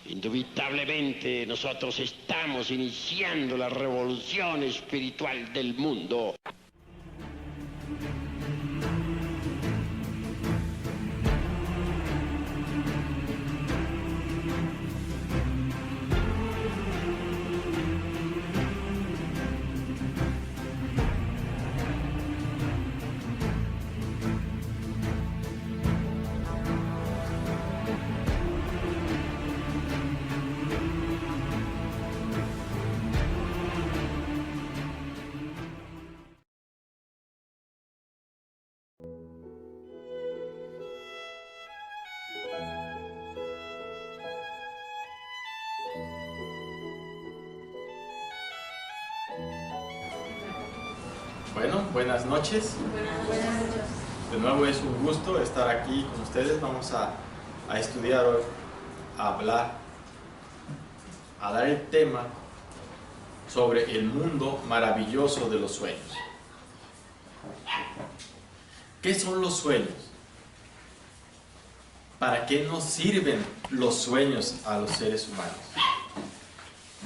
Indubitablemente nosotros estamos iniciando la revolución espiritual del mundo. Bueno, buenas noches. Buenas noches. De nuevo es un gusto estar aquí con ustedes. Vamos a estudiar hoy, a hablar, a dar el tema sobre el mundo maravilloso de los sueños. ¿Qué son los sueños? ¿Para qué nos sirven los sueños a los seres humanos?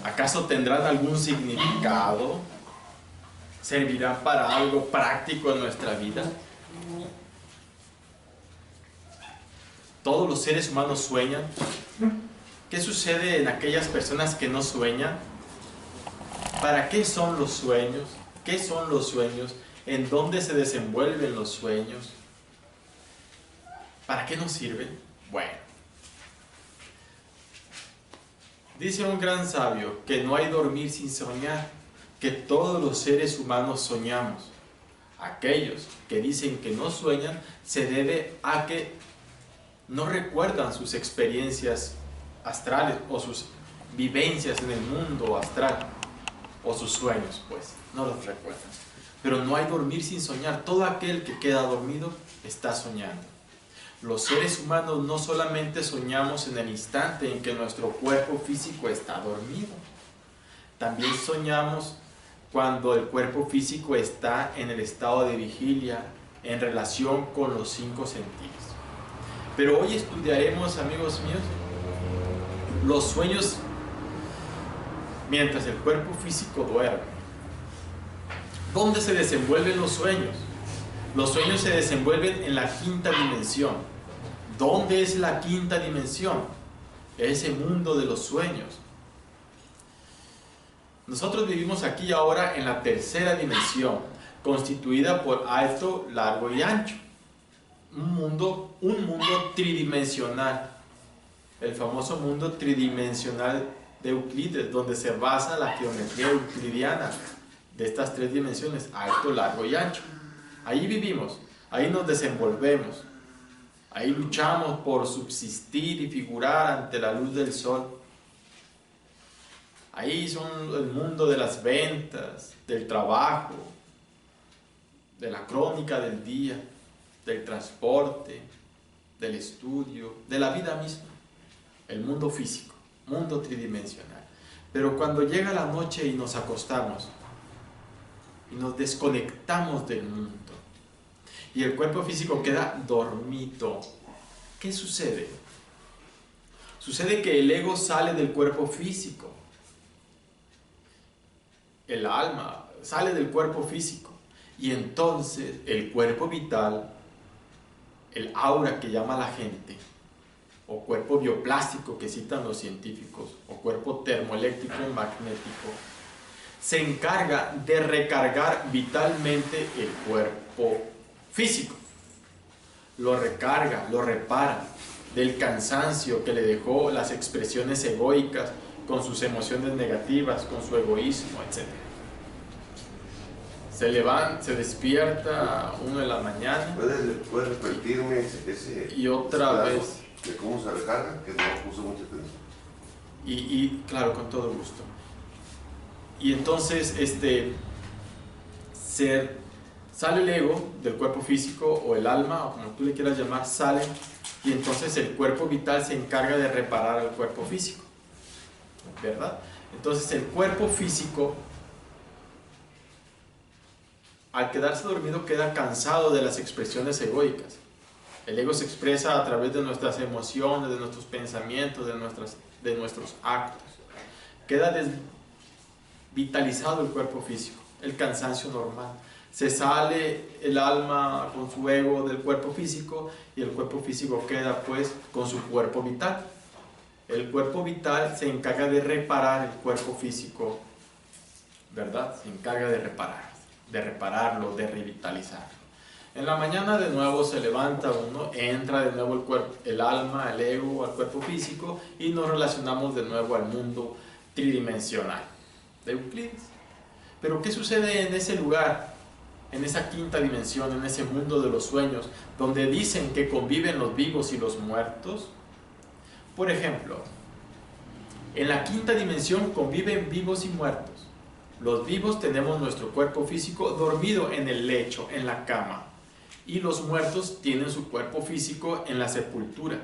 ¿Acaso tendrán algún significado? ¿Servirán para algo práctico en nuestra vida? Todos los seres humanos sueñan. ¿Qué sucede en aquellas personas que no sueñan? ¿Para qué son los sueños? ¿Qué son los sueños? ¿En dónde se desenvuelven los sueños? ¿Para qué nos sirven? Bueno, dice un gran sabio que no hay dormir sin soñar, que todos los seres humanos soñamos. Aquellos que dicen que no sueñan se debe a que no recuerdan sus experiencias astrales o sus vivencias en el mundo astral o sus sueños, pues no los recuerdan. Pero no hay dormir sin soñar. Todo aquel que queda dormido está soñando. Los seres humanos no solamente soñamos en el instante en que nuestro cuerpo físico está dormido, también soñamos cuando el cuerpo físico está en el estado de vigilia en relación con los 5 sentidos. Pero hoy estudiaremos, amigos míos, los sueños mientras el cuerpo físico duerme. ¿Dónde se desenvuelven los sueños? Los sueños se desenvuelven en la quinta dimensión. ¿Dónde es la quinta dimensión? Ese mundo de los sueños. Nosotros vivimos aquí y ahora en la tercera dimensión, constituida por alto, largo y ancho. Un mundo tridimensional. El famoso mundo tridimensional de Euclides, donde se basa la geometría euclidiana de estas 3 dimensiones, alto, largo y ancho. Ahí vivimos, ahí nos desenvolvemos, ahí luchamos por subsistir y figurar ante la luz del sol. Ahí son el mundo de las ventas, del trabajo, de la crónica del día, del transporte, del estudio, de la vida misma. El mundo físico, mundo tridimensional. Pero cuando llega la noche y nos acostamos y nos desconectamos del mundo y el cuerpo físico queda dormido, ¿qué sucede? Sucede que el ego sale del cuerpo físico. El alma sale del cuerpo físico y entonces el cuerpo vital, el aura que llama la gente, o cuerpo bioplástico que citan los científicos, o cuerpo termoeléctrico magnético, se encarga de recargar vitalmente el cuerpo físico. Lo recarga, lo repara del cansancio que le dejó las expresiones egoicas, con sus emociones negativas, con su egoísmo, etc. Se levanta, se despierta uno en la mañana. ¿Puedes repetirme ese y otra vez de cómo se recarga? Que no puso mucha atención. Y claro, con todo gusto. Y entonces sale el ego del cuerpo físico, o el alma, o como tú le quieras llamar, sale, y entonces el cuerpo vital se encarga de reparar al cuerpo físico, ¿verdad? Entonces el cuerpo físico, al quedarse dormido, queda cansado de las expresiones egoicas. El ego se expresa a través de nuestras emociones, de nuestros pensamientos, de nuestros actos. Queda desvitalizado el cuerpo físico, el cansancio normal. Se sale el alma con su ego del cuerpo físico y el cuerpo físico queda pues con su cuerpo vital. El cuerpo vital se encarga de reparar el cuerpo físico, ¿verdad? Se encarga de repararlo, de revitalizarlo. En la mañana de nuevo se levanta uno, entra de nuevo el alma, el ego al cuerpo físico y nos relacionamos de nuevo al mundo tridimensional de Euclides. Pero ¿qué sucede en ese lugar, en esa quinta dimensión, en ese mundo de los sueños, donde dicen que conviven los vivos y los muertos? Por ejemplo, en la quinta dimensión conviven vivos y muertos. Los vivos tenemos nuestro cuerpo físico dormido en el lecho, en la cama. Y los muertos tienen su cuerpo físico en la sepultura,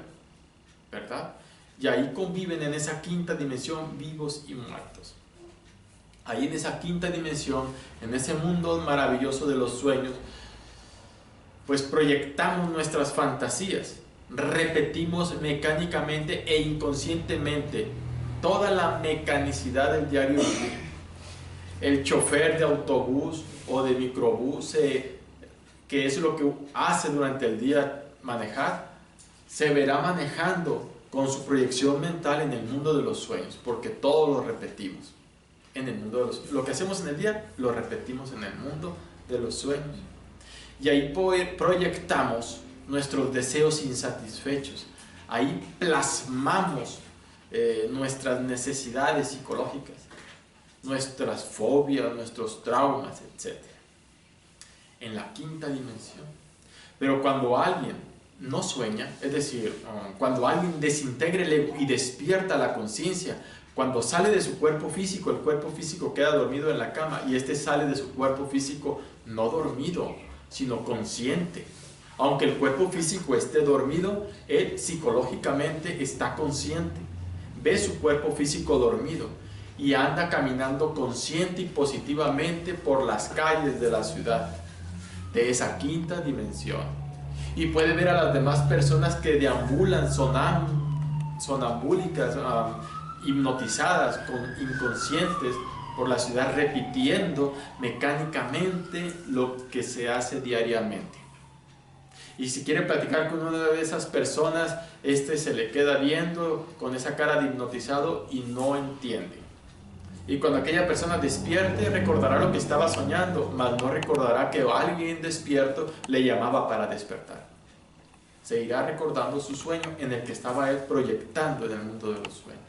¿verdad? Y ahí conviven en esa quinta dimensión vivos y muertos. Ahí en esa quinta dimensión, en ese mundo maravilloso de los sueños, pues proyectamos nuestras fantasías, repetimos mecánicamente e inconscientemente toda la mecanicidad del diario vivir. El chofer de autobús o de microbús, que es lo que hace durante el día manejar, se verá manejando con su proyección mental en el mundo de los sueños, porque todo lo repetimos en el mundo de lo que hacemos en el día lo repetimos en el mundo de los sueños, y ahí proyectamos nuestros deseos insatisfechos, ahí plasmamos nuestras necesidades psicológicas, nuestras fobias, nuestros traumas, etc. En la quinta dimensión. Pero cuando alguien no sueña, es decir, cuando alguien desintegra el ego y despierta la conciencia, cuando sale de su cuerpo físico, el cuerpo físico queda dormido en la cama y este sale de su cuerpo físico no dormido, sino consciente. Aunque el cuerpo físico esté dormido, él psicológicamente está consciente, ve su cuerpo físico dormido y anda caminando consciente y positivamente por las calles de la ciudad, de esa quinta dimensión, y puede ver a las demás personas que deambulan sonambúlicas, hipnotizadas, inconscientes por la ciudad, repitiendo mecánicamente lo que se hace diariamente. Y si quiere platicar con una de esas personas, se le queda viendo con esa cara de hipnotizado y no entiende. Y cuando aquella persona despierte, recordará lo que estaba soñando, mas no recordará que alguien despierto le llamaba para despertar. Se irá recordando su sueño en el que estaba él proyectando en el mundo de los sueños.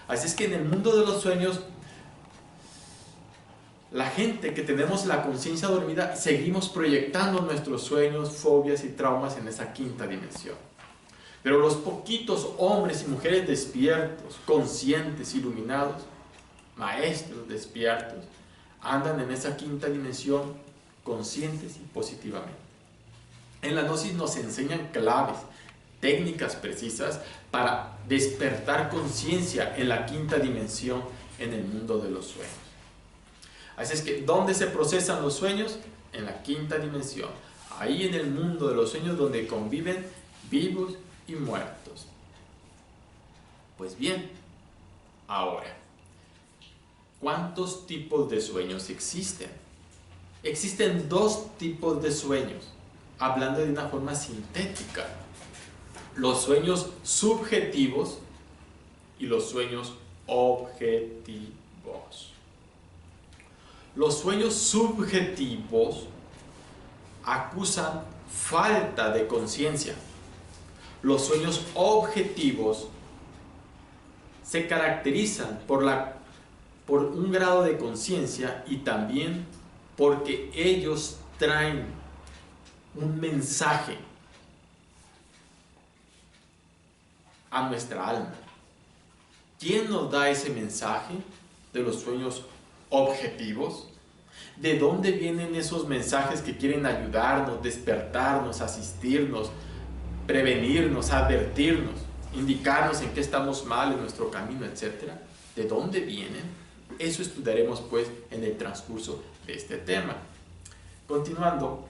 Así es que en el mundo de los sueños, la gente que tenemos la conciencia dormida, seguimos proyectando nuestros sueños, fobias y traumas en esa quinta dimensión. Pero los poquitos hombres y mujeres despiertos, conscientes, iluminados, maestros despiertos, andan en esa quinta dimensión conscientes y positivamente. En la gnosis nos enseñan claves, técnicas precisas para despertar conciencia en la quinta dimensión, en el mundo de los sueños. Así es que, ¿dónde se procesan los sueños? En la quinta dimensión, ahí en el mundo de los sueños donde conviven vivos y muertos. Pues bien, ahora, ¿cuántos tipos de sueños existen? Existen dos tipos de sueños, hablando de una forma sintética: los sueños subjetivos y los sueños objetivos. Los sueños subjetivos acusan falta de conciencia. Los sueños objetivos se caracterizan por un grado de conciencia y también porque ellos traen un mensaje a nuestra alma. ¿Quién nos da ese mensaje de los sueños objetivos? ¿De dónde vienen esos mensajes que quieren ayudarnos, despertarnos, asistirnos, prevenirnos, advertirnos, indicarnos en qué estamos mal en nuestro camino, etcétera? ¿De dónde vienen? Eso estudiaremos pues en el transcurso de este tema. Continuando,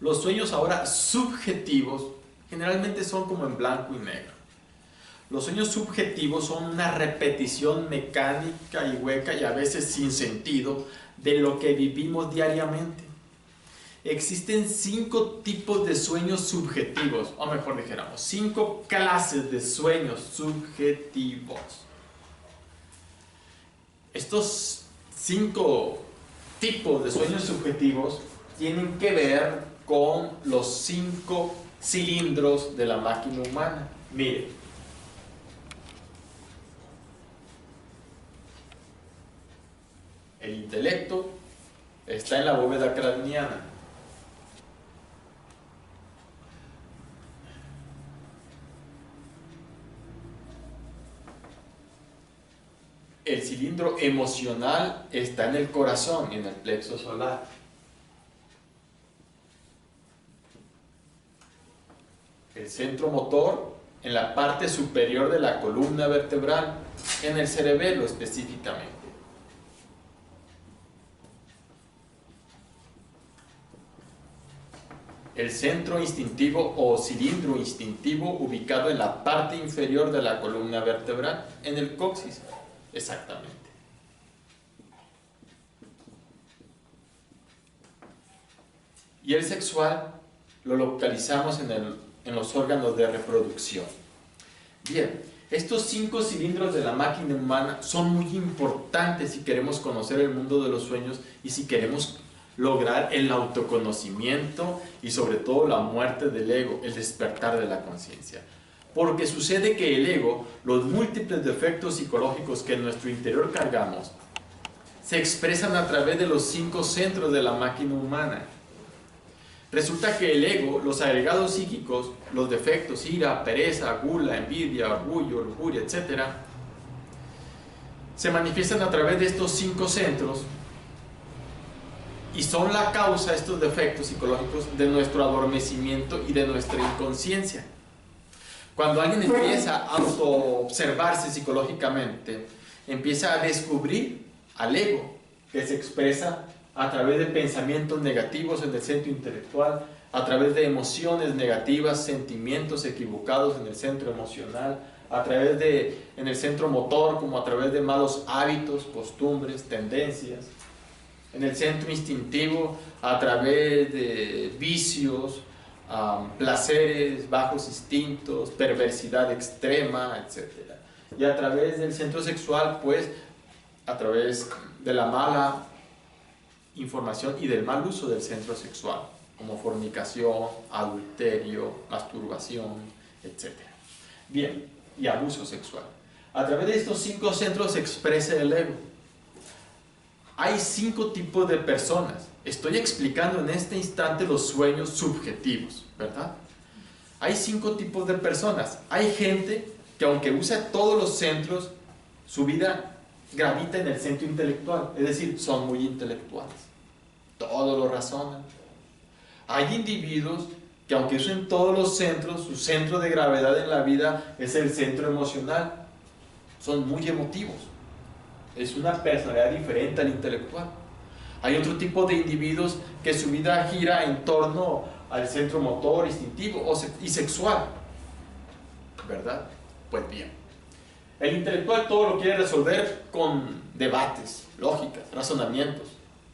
los sueños ahora subjetivos Generalmente son como en blanco y negro. Los sueños subjetivos son una repetición mecánica y hueca y a veces sin sentido de lo que vivimos diariamente. Existen 5 tipos de sueños subjetivos, o mejor dijéramos, 5 clases de sueños subjetivos. Estos 5 tipos de sueños subjetivos tienen que ver con los 5 cilindros de la máquina humana. Miren, el intelecto está en la bóveda craneana. El cilindro emocional está en el corazón, en el plexo solar. El centro motor en la parte superior de la columna vertebral, en el cerebelo específicamente. El centro instintivo o cilindro instintivo ubicado en la parte inferior de la columna vertebral, en el coxis. Exactamente. Y el sexual lo localizamos en los órganos de reproducción. Bien, estos 5 cilindros de la máquina humana son muy importantes si queremos conocer el mundo de los sueños y si queremos lograr el autoconocimiento y sobre todo la muerte del ego, el despertar de la conciencia. Porque sucede que el ego, los múltiples defectos psicológicos que en nuestro interior cargamos, se expresan a través de los 5 centros de la máquina humana. Resulta que el ego, los agregados psíquicos, los defectos, ira, pereza, gula, envidia, orgullo, lujuria, etc., se manifiestan a través de estos 5 centros y son la causa, estos defectos psicológicos, de nuestro adormecimiento y de nuestra inconsciencia. Cuando alguien empieza a autoobservarse psicológicamente, empieza a descubrir al ego, que se expresa a través de pensamientos negativos en el centro intelectual, a través de emociones negativas, sentimientos equivocados en el centro emocional, a través de, en el centro motor, como a través de malos hábitos, costumbres, tendencias, en el centro instintivo, a través de vicios, placeres, bajos instintos, perversidad extrema, etc. Y a través del centro sexual, pues, a través de la mala información y del mal uso del centro sexual, como fornicación, adulterio, masturbación, etc. Bien, y abuso sexual. A través de estos 5 centros se expresa el ego. Hay 5 tipos de personas. Estoy explicando en este instante los sueños subjetivos, ¿verdad? Hay 5 tipos de personas. Hay gente que aunque usa todos los centros, su vida gravita en el centro intelectual, es decir, son muy intelectuales. Todo lo razonan. Hay individuos que aunque usen todos los centros, su centro de gravedad en la vida es el centro emocional. Son muy emotivos. Es una personalidad diferente al intelectual. Hay otro tipo de individuos que su vida gira en torno al centro motor, instintivo y sexual, ¿verdad? Pues bien, el intelectual todo lo quiere resolver con debates, lógicas, razonamientos,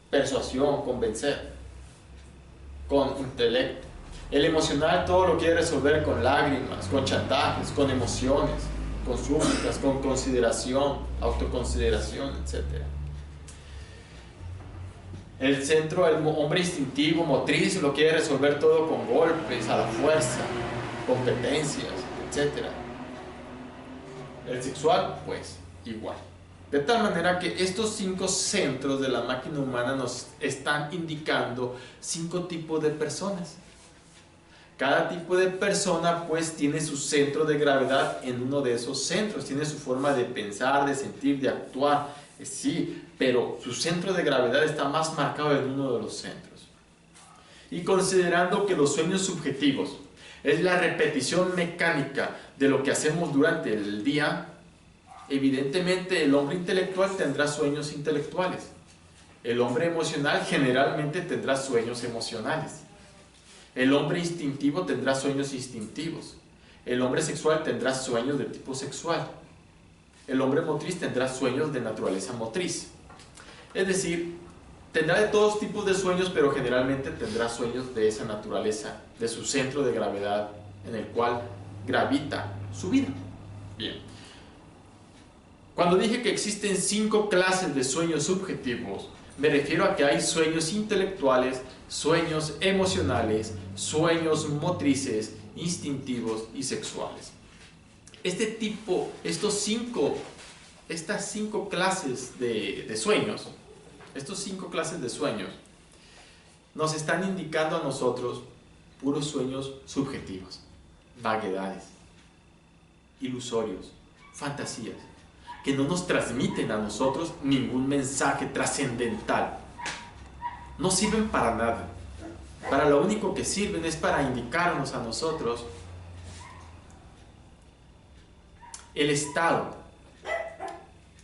persuasión, convencer, con intelecto. El emocional todo lo quiere resolver con lágrimas, con chantajes, con emociones, con súplicas, con consideración, autoconsideración, etc. El centro, el hombre instintivo, motriz, lo quiere resolver todo con golpes, a la fuerza, competencias, etc. El sexual, pues, igual. De tal manera que estos 5 centros de la máquina humana nos están indicando 5 tipos de personas. Cada tipo de persona pues tiene su centro de gravedad en uno de esos centros, tiene su forma de pensar, de sentir, de actuar, sí, pero su centro de gravedad está más marcado en uno de los centros. Y considerando que los sueños subjetivos es la repetición mecánica de lo que hacemos durante el día, evidentemente el hombre intelectual tendrá sueños intelectuales. El hombre emocional generalmente tendrá sueños emocionales. El hombre instintivo tendrá sueños instintivos. El hombre sexual tendrá sueños de tipo sexual. El hombre motriz tendrá sueños de naturaleza motriz. Es decir, tendrá de todos tipos de sueños, pero generalmente tendrá sueños de esa naturaleza, de su centro de gravedad en el cual gravita su vida. Bien. Cuando dije que existen 5 clases de sueños subjetivos, me refiero a que hay sueños intelectuales, sueños emocionales, sueños motrices, instintivos y sexuales. Estas 5 clases de sueños, estos 5 clases de sueños, nos están indicando a nosotros puros sueños subjetivos, vaguedades, ilusorios, fantasías, que no nos transmiten a nosotros ningún mensaje trascendental. No sirven para nada. Para lo único que sirven es para indicarnos a nosotros el estado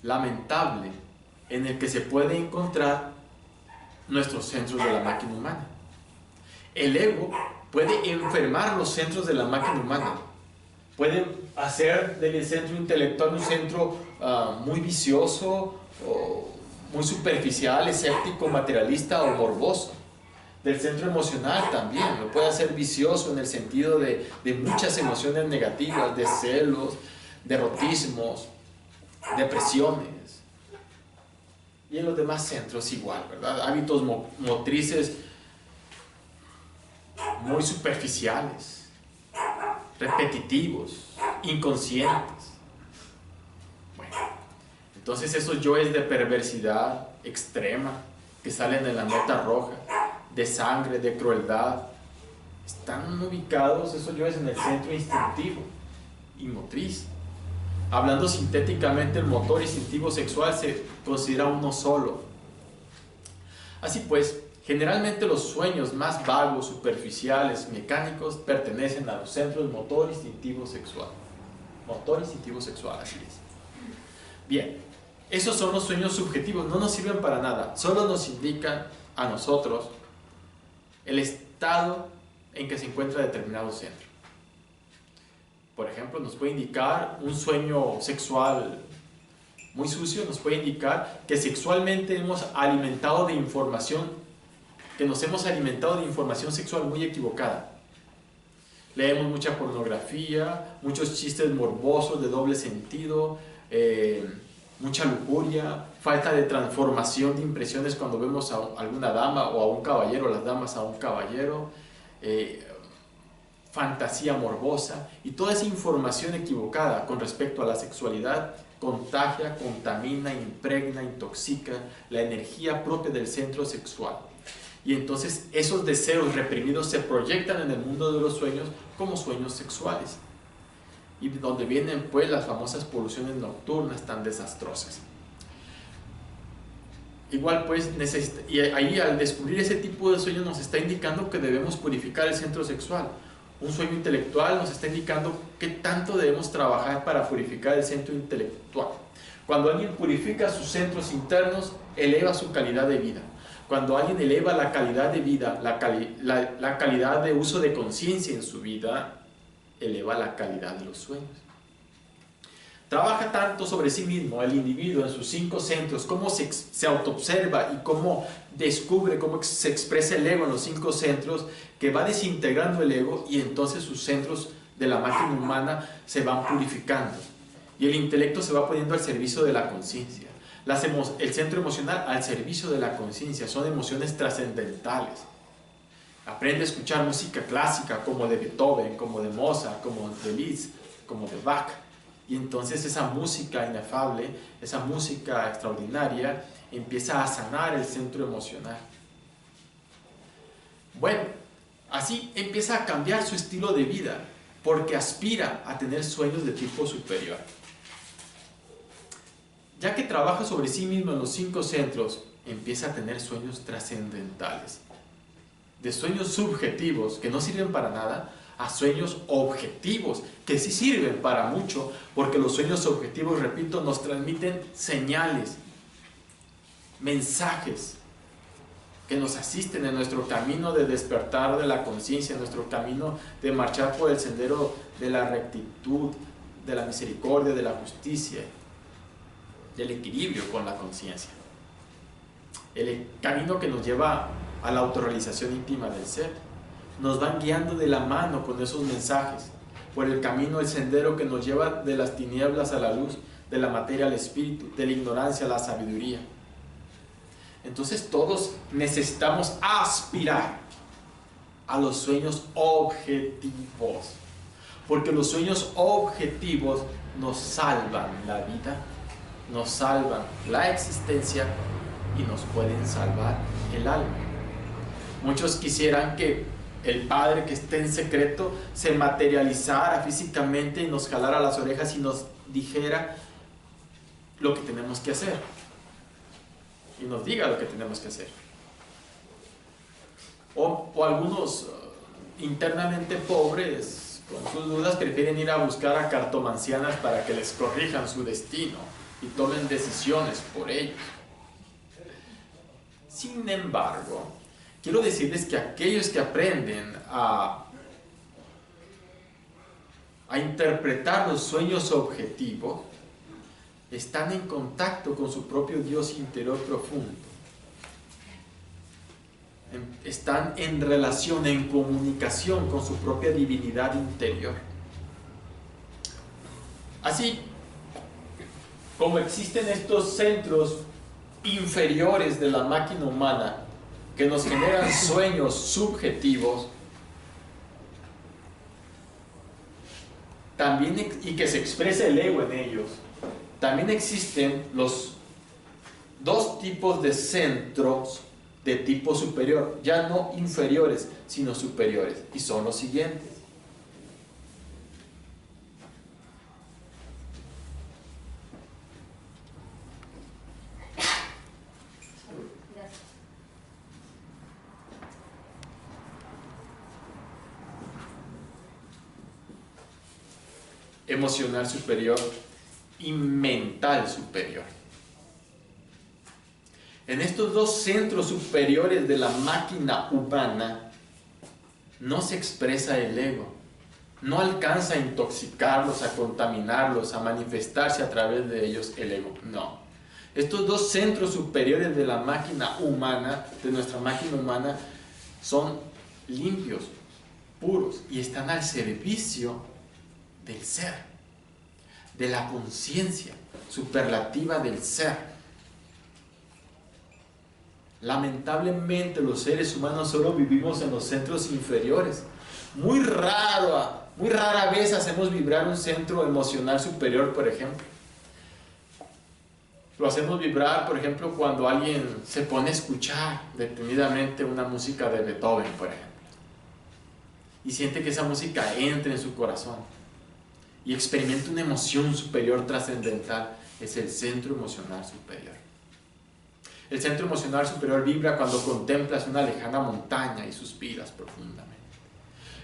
lamentable en el que se puede encontrar nuestros centros de la máquina humana. El ego puede enfermar los centros de la máquina humana. Puede hacer del centro intelectual un centro muy vicioso, o muy superficial, escéptico, materialista o morboso. Del centro emocional también, lo puede hacer vicioso en el sentido de muchas emociones negativas, de celos, derrotismos, depresiones. Y en los demás centros igual, ¿verdad? Hábitos motrices muy superficiales, repetitivos, inconscientes. Bueno, entonces esos yoes de perversidad extrema que salen en la nota roja, de sangre, de crueldad, están ubicados esos yoes en el centro instintivo y motriz. Hablando sintéticamente, el motor instintivo sexual se considera uno solo. Así pues, generalmente los sueños más vagos, superficiales, mecánicos, pertenecen a los centros motor instintivo sexual. Motor instintivo sexual, así es. Bien, esos son los sueños subjetivos, no nos sirven para nada, solo nos indican a nosotros el estado en que se encuentra determinado centro. Por ejemplo, nos puede indicar un sueño sexual muy sucio, nos puede indicar que sexualmente hemos alimentado de información, que nos hemos alimentado de información sexual muy equivocada. Leemos mucha pornografía, muchos chistes morbosos de doble sentido, mucha lujuria, falta de transformación de impresiones cuando vemos a alguna dama o a un caballero, las damas a un caballero, fantasía morbosa, y toda esa información equivocada con respecto a la sexualidad contagia, contamina, impregna, intoxica la energía propia del centro sexual. Y entonces esos deseos reprimidos se proyectan en el mundo de los sueños como sueños sexuales, y donde vienen pues las famosas poluciones nocturnas tan desastrosas. Igual pues, y ahí al descubrir ese tipo de sueños nos está indicando que debemos purificar el centro sexual. Un sueño intelectual nos está indicando qué tanto debemos trabajar para purificar el centro intelectual. Cuando alguien purifica sus centros internos, eleva su calidad de vida. Cuando alguien eleva la calidad de vida, la calidad de uso de conciencia en su vida, eleva la calidad de los sueños. Trabaja tanto sobre sí mismo el individuo en sus 5 centros, cómo se autoobserva y cómo descubre, cómo se expresa el ego en los 5 centros, que va desintegrando el ego, y entonces sus centros de la máquina humana se van purificando y el intelecto se va poniendo al servicio de la conciencia. El centro emocional al servicio de la conciencia, son emociones trascendentales. Aprende a escuchar música clásica como de Beethoven, como de Mozart, como de Liszt, como de Bach. Y entonces esa música inefable, esa música extraordinaria, empieza a sanar el centro emocional. Bueno, así empieza a cambiar su estilo de vida, porque aspira a tener sueños de tipo superior. Ya que trabaja sobre sí mismo en los 5 centros, empieza a tener sueños trascendentales. De sueños subjetivos, que no sirven para nada, a sueños objetivos, que sí sirven para mucho, porque los sueños objetivos, repito, nos transmiten señales, mensajes, que nos asisten en nuestro camino de despertar de la conciencia, en nuestro camino de marchar por el sendero de la rectitud, de la misericordia, de la justicia, del equilibrio con la conciencia. El camino que nos lleva a la autorrealización íntima del ser. Nos van guiando de la mano con esos mensajes, por el camino, el sendero que nos lleva de las tinieblas a la luz, de la materia al espíritu, de la ignorancia a la sabiduría. Entonces todos necesitamos aspirar a los sueños objetivos, porque los sueños objetivos nos salvan la vida, nos salvan la existencia y nos pueden salvar el alma. Muchos quisieran que el Padre que esté en secreto se materializara físicamente y nos jalara las orejas y nos dijera lo que tenemos que hacer. Y nos diga lo que tenemos que hacer. O algunos internamente pobres, con sus dudas, prefieren ir a buscar a cartomancianas para que les corrijan su destino y tomen decisiones por ellos. Sin embargo, quiero decirles que aquellos que aprenden a interpretar los sueños objetivos están en contacto con su propio Dios interior profundo. Están en relación, en comunicación con su propia divinidad interior. Así como existen estos centros inferiores de la máquina humana que nos generan sueños subjetivos, también, y que se expresa el ego en ellos, también existen los dos tipos de centros de tipo superior, ya no inferiores, sino superiores, y son los siguientes. Emocional superior y mental superior. En estos dos centros superiores de la máquina humana no se expresa el ego, no alcanza a intoxicarlos, a contaminarlos, a manifestarse a través de ellos el ego, no. Estos dos centros superiores de la máquina humana, de nuestra máquina humana, son limpios, puros y están al servicio del ser, de la conciencia superlativa del ser. Lamentablemente los seres humanos solo vivimos en los centros inferiores. Muy rara vez hacemos vibrar un centro emocional superior, por ejemplo. Lo hacemos vibrar, por ejemplo, cuando alguien se pone a escuchar detenidamente una música de Beethoven, por ejemplo, y siente que esa música entra en su corazón y experimenta una emoción superior trascendental. Es el centro emocional superior. El centro emocional superior vibra cuando contemplas una lejana montaña y suspiras profundamente.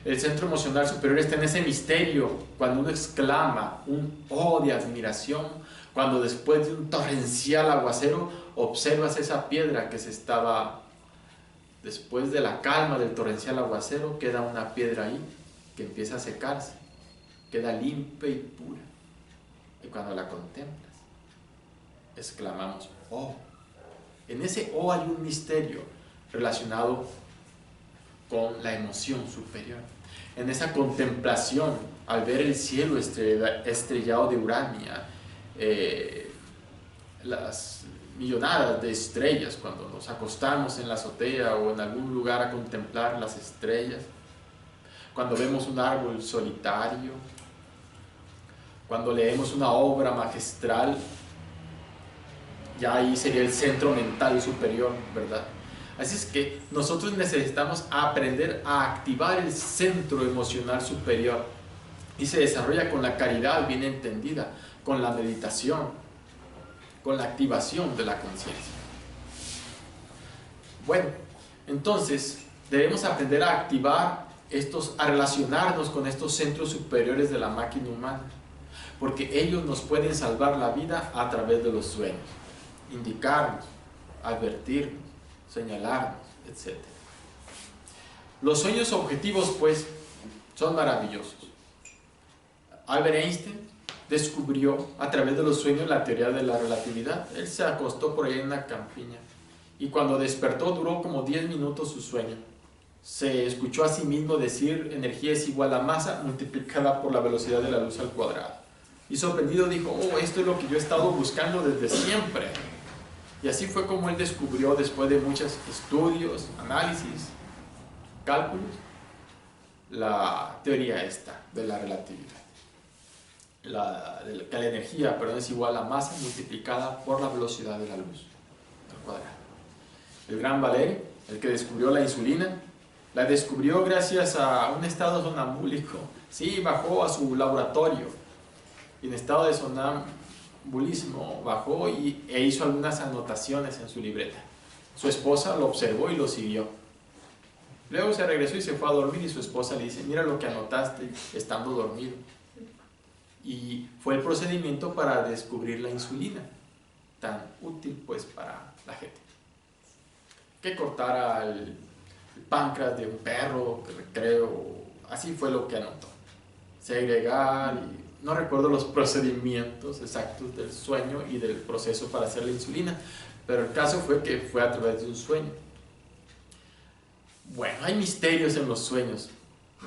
El centro emocional superior está en ese misterio cuando uno exclama un oh de admiración, cuando después de un torrencial aguacero observas esa piedra que se estaba, después de la calma del torrencial aguacero, queda una piedra ahí que empieza a secarse, queda limpia y pura, y cuando la contemplas exclamamos oh. En ese oh hay un misterio relacionado con la emoción superior. En esa contemplación, al ver el cielo estrellado de Urania, las millonadas de estrellas, cuando nos acostamos en la azotea o en algún lugar a contemplar las estrellas, cuando vemos un árbol solitario, cuando leemos una obra magistral, ya ahí sería el centro mental superior, ¿verdad? Así es que nosotros necesitamos aprender a activar el centro emocional superior, y se desarrolla con la caridad bien entendida, con la meditación, con la activación de la conciencia. Bueno, entonces debemos aprender a activar a relacionarnos con estos centros superiores de la máquina humana, porque ellos nos pueden salvar la vida a través de los sueños. Indicarnos, advertirnos, señalarnos, etc. Los sueños objetivos, pues, son maravillosos. Albert Einstein descubrió a través de los sueños la teoría de la relatividad. Él se acostó por ahí en una campiña y cuando despertó duró como 10 minutos su sueño. Se escuchó a sí mismo decir: energía es igual a masa multiplicada por la velocidad de la luz al cuadrado. Y sorprendido dijo: oh, esto es lo que yo he estado buscando desde siempre. Y así fue como él descubrió, después de muchos estudios, análisis, cálculos, la teoría esta de la relatividad. Que la energía, es igual a masa multiplicada por la velocidad de la luz al cuadrado. El gran Valéry, el que descubrió la insulina, la descubrió gracias a un estado sonambúlico. Sí, bajó a su laboratorio y en estado de sonambulismo bajó e hizo algunas anotaciones en su libreta. Su esposa lo observó y lo siguió. Luego se regresó y se fue a dormir y su esposa le dice: mira lo que anotaste estando dormido. Y fue el procedimiento para descubrir la insulina, tan útil pues para la gente. Que cortara el páncreas de un perro, creo, así fue lo que anotó. Segregar, y no recuerdo los procedimientos exactos del sueño y del proceso para hacer la insulina, pero el caso fue que fue a través de un sueño. Bueno, hay misterios en los sueños,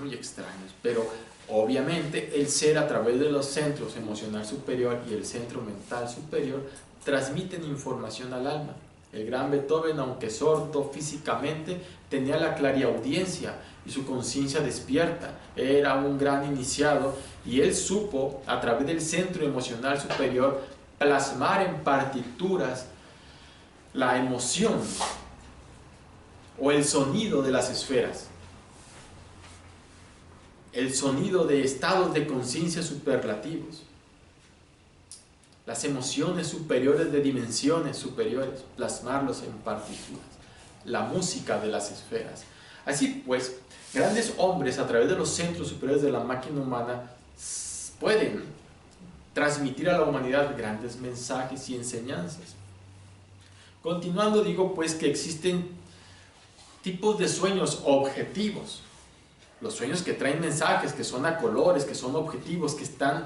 muy extraños, pero obviamente el ser a través de los centros emocional superior y el centro mental superior transmiten información al alma. El gran Beethoven, aunque sordo físicamente, tenía la clariaudiencia y su conciencia despierta. Era un gran iniciado y él supo, a través del centro emocional superior, plasmar en partituras la emoción o el sonido de las esferas. El sonido de estados de conciencia superlativos. Las emociones superiores de dimensiones superiores, plasmarlos en partituras, la música de las esferas. Así pues, grandes hombres a través de los centros superiores de la máquina humana pueden transmitir a la humanidad grandes mensajes y enseñanzas. Continuando, digo pues que existen tipos de sueños objetivos. Los sueños que traen mensajes, que son a colores, que son objetivos, que están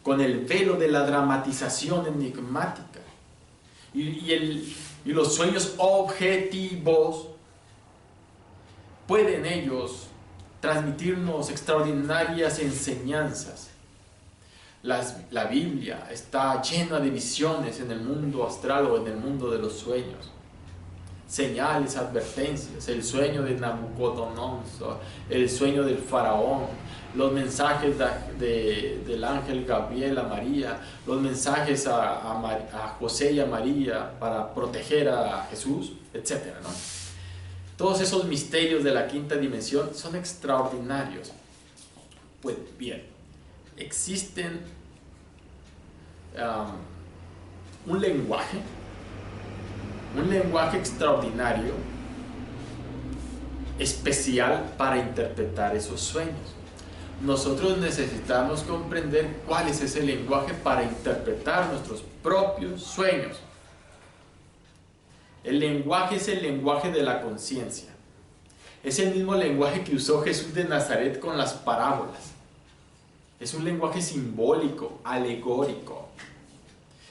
con el velo de la dramatización enigmática. Y los sueños objetivos pueden ellos transmitirnos extraordinarias enseñanzas. La Biblia está llena de visiones en el mundo astral o en el mundo de los sueños. Señales, advertencias, el sueño de Nabucodonosor, el sueño del faraón, los mensajes del ángel Gabriel a María, los mensajes a José y a María para proteger a Jesús, etc., ¿no? Todos esos misterios de la quinta dimensión son extraordinarios. Pues bien, existen un lenguaje extraordinario, especial para interpretar esos sueños. Nosotros necesitamos comprender cuál es ese lenguaje para interpretar nuestros propios sueños. El lenguaje es el lenguaje de la conciencia. Es el mismo lenguaje que usó Jesús de Nazaret con las parábolas. Es un lenguaje simbólico, alegórico.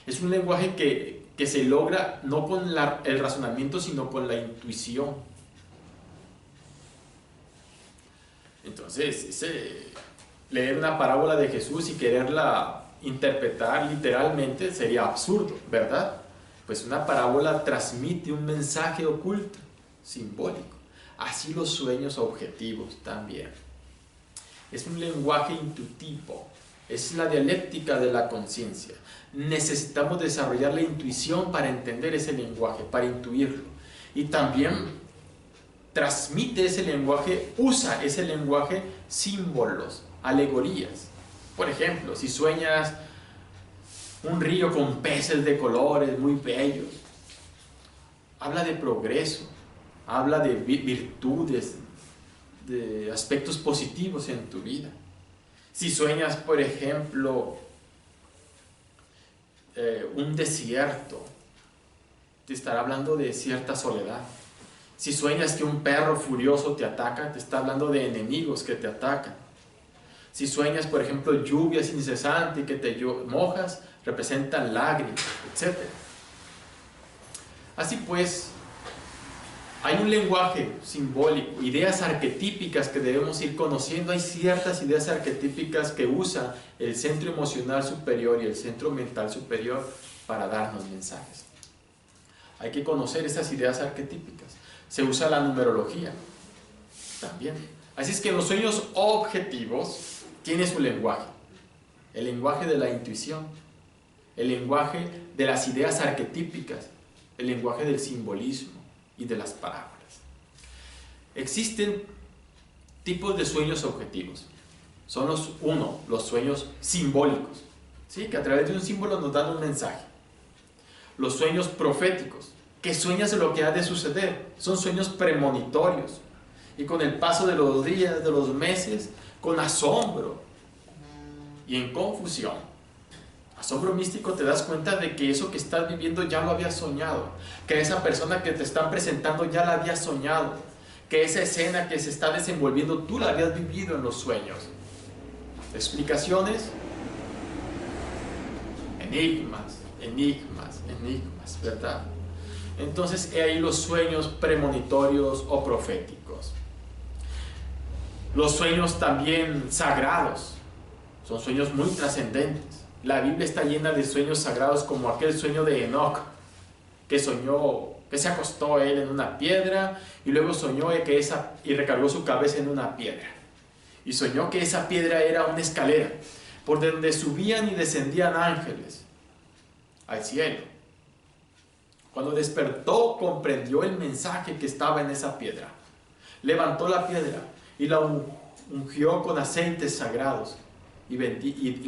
Es un lenguaje que se logra no con el razonamiento, sino con la intuición. Entonces, leer una parábola de Jesús y quererla interpretar literalmente sería absurdo, ¿verdad? Pues una parábola transmite un mensaje oculto, simbólico. Así los sueños objetivos también. Es un lenguaje intuitivo, es la dialéctica de la conciencia. Necesitamos desarrollar la intuición para entender ese lenguaje, para intuirlo. Y también transmite ese lenguaje, usa ese lenguaje símbolos, alegorías. Por ejemplo, si sueñas un río con peces de colores muy bellos, habla de progreso, habla de virtudes, de aspectos positivos en tu vida. Si sueñas, por ejemplo, un desierto, te estará hablando de cierta soledad. Si sueñas que un perro furioso te ataca, te está hablando de enemigos que te atacan. Si sueñas, por ejemplo, lluvias incesantes y que te mojas, representan lágrimas, etc. Así pues, hay un lenguaje simbólico, ideas arquetípicas que debemos ir conociendo. Hay ciertas ideas arquetípicas que usa el centro emocional superior y el centro mental superior para darnos mensajes. Hay que conocer esas ideas arquetípicas. Se usa la numerología también. Así es que los sueños objetivos tienen su lenguaje. El lenguaje de la intuición, el lenguaje de las ideas arquetípicas, el lenguaje del simbolismo y de las parábolas. Existen tipos de sueños objetivos. Son los sueños simbólicos, ¿sí? Que a través de un símbolo nos dan un mensaje. Los sueños proféticos, que sueñas de lo que ha de suceder. Son sueños premonitorios. Y con el paso de los días, de los meses, con asombro y en confusión, asombro místico, te das cuenta de que eso que estás viviendo ya lo habías soñado, que esa persona que te están presentando ya la habías soñado, que esa escena que se está desenvolviendo tú la habías vivido en los sueños. Explicaciones, enigmas, ¿verdad? Entonces, he ahí los sueños premonitorios o proféticos. Los sueños también sagrados son sueños muy trascendentes. La Biblia está llena de sueños sagrados, como aquel sueño de Enoc, que soñó que se acostó él en una piedra y luego soñó y recargó su cabeza en una piedra. Y soñó que esa piedra era una escalera por donde subían y descendían ángeles al cielo. Cuando despertó, comprendió el mensaje que estaba en esa piedra. Levantó la piedra y la ungió con aceites sagrados y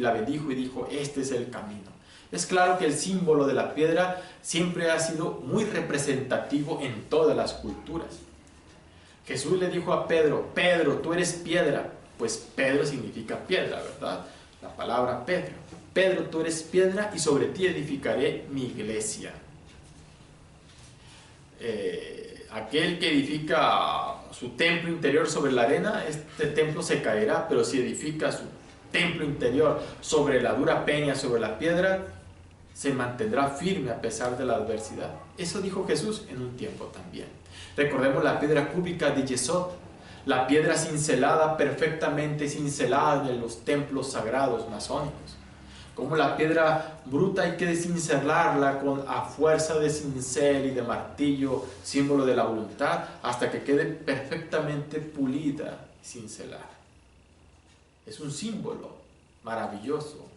la bendijo y dijo: este es el camino. Es claro que el símbolo de la piedra siempre ha sido muy representativo en todas las culturas. Jesús le dijo a Pedro: Pedro, tú eres piedra. Pues Pedro significa piedra, ¿verdad? La palabra Pedro. Pedro, tú eres piedra y sobre ti edificaré mi iglesia. Aquel que edifica su templo interior sobre la arena, este templo se caerá, pero si edifica su templo interior sobre la dura peña, sobre la piedra, se mantendrá firme a pesar de la adversidad. Eso dijo Jesús en un tiempo también. Recordemos la piedra cúbica de Yesod, la piedra cincelada, perfectamente cincelada en los templos sagrados masónicos. Como la piedra bruta hay que desincelarla a fuerza de cincel y de martillo, símbolo de la voluntad, hasta que quede perfectamente pulida y cincelada. Es un símbolo maravilloso,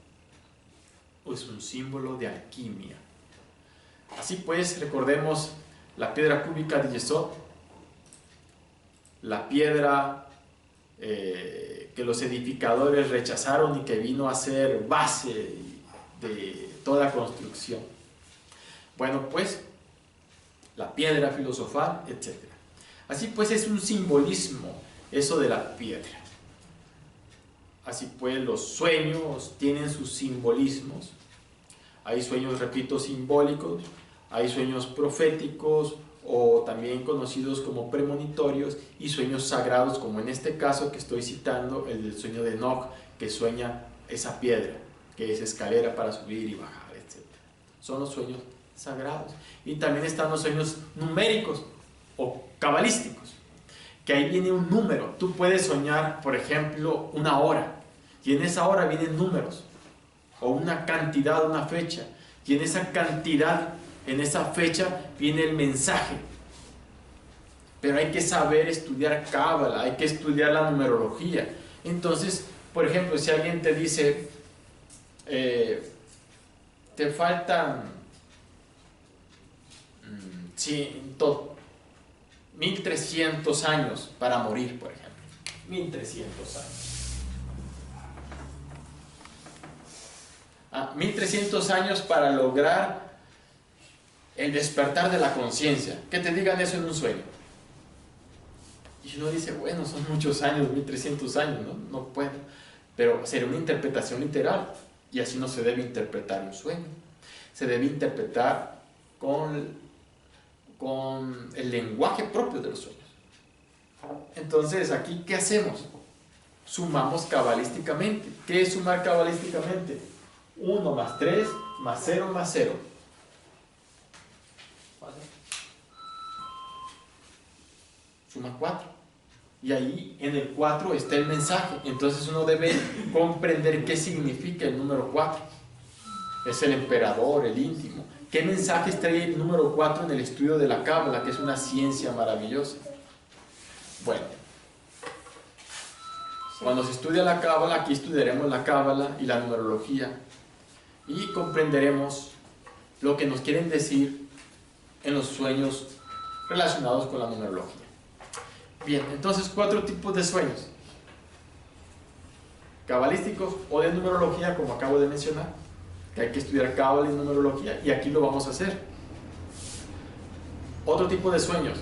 es un símbolo de alquimia. Así pues, recordemos la piedra cúbica de Yesod, la piedra que los edificadores rechazaron y que vino a ser base de toda construcción. Bueno, pues, la piedra filosofal, etc. Así pues, es un simbolismo eso de la piedra. Así pues, los sueños tienen sus simbolismos. Hay sueños, repito, simbólicos, hay sueños proféticos, o también conocidos como premonitorios, y sueños sagrados, como en este caso que estoy citando, el del sueño de Enoch, que sueña esa piedra, que es escalera para subir y bajar, etc. Son los sueños sagrados. Y también están los sueños numéricos o cabalísticos, que ahí viene un número. Tú puedes soñar, por ejemplo, una hora, y en esa hora vienen números, o una cantidad, una fecha, y en esa cantidad, en esa fecha viene el mensaje. Pero hay que saber estudiar cábala, hay que estudiar la numerología. Entonces, por ejemplo, si alguien te dice te faltan 1300 años para morir, por ejemplo, 1300 años. 1300 años para lograr el despertar de la conciencia. Que te digan eso en un sueño. Y uno dice, bueno, son muchos años, 1300 años, no puedo. Pero sería una interpretación literal. Y así no se debe interpretar un sueño. Se debe interpretar con con el lenguaje propio de los sueños. Entonces, aquí, ¿qué hacemos? Sumamos cabalísticamente. ¿Qué es sumar cabalísticamente? 1 más 3 más 0 más 0. Suma 4. Y ahí en el 4 está el mensaje. Entonces uno debe comprender qué significa el número 4. Es el emperador, el íntimo. ¿Qué mensajes trae el número 4 en el estudio de la Cábala, que es una ciencia maravillosa? Bueno, cuando se estudia la Cábala, aquí estudiaremos la Cábala y la numerología y comprenderemos lo que nos quieren decir en los sueños relacionados con la numerología. Bien, entonces 4 tipos de sueños: cabalísticos o de numerología, como acabo de mencionar, que hay que estudiar Cábala y numerología, y aquí lo vamos a hacer. Otro tipo de sueños: